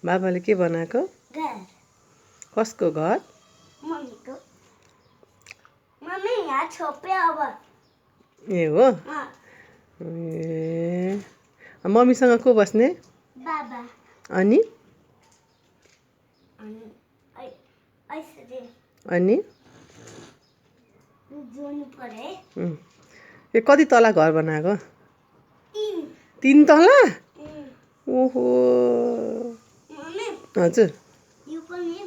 बाबाले के बनाएको? घर कसको घर? मम्मीको। मम्मी यहाँ छोप्यो अब। ए हो? ए मम्मीसँग को बस्ने? बाबा। अनि अनि जोड्नु पर्यो है। ए कति तला घर बनाएको? 3 तला? ओहो मम्मी हजुर यो पनि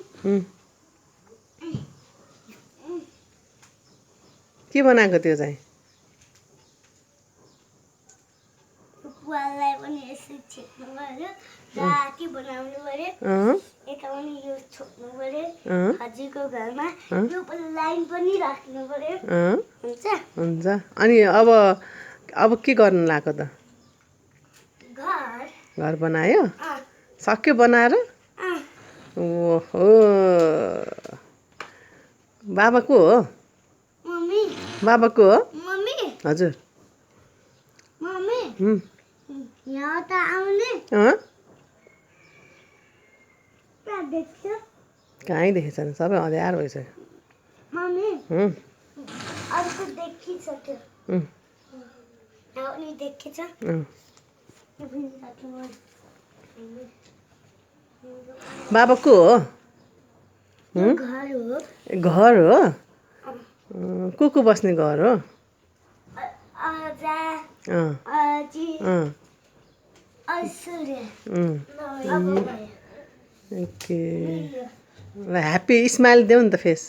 के बनाएको त्यो चाहिँ? पुवाललाई पनि यसरी छेक्नु पर्यो, राति बनाउनु पर्यो, यता पनि यो छोप्नु पर्यो, हजुरको घरमा यो पनि लाइन पनि राख्नु पर्यो। हुन्छ हुन्छ। अनि अब के गर्नु लाग्यो त? घर बनायो? सक्यो बनाएर? ओहो बाबा को हो? मम्मी बाबा को हो? मम्मी हजुर मम्मी यहाँ त आउने देख्छ कहीँ देखेछ नि, सबै अँध्यारो भइसक्यो। मम्मी अर्को देखिसक्यो। पनि देखेछ। बाबा को हो? घर हो। घर हो? को बस्ने घर हो? आजा आजी ऐश्वर्या। ओके ल ह्याप्पी स्माइल देऊ नि त फेस।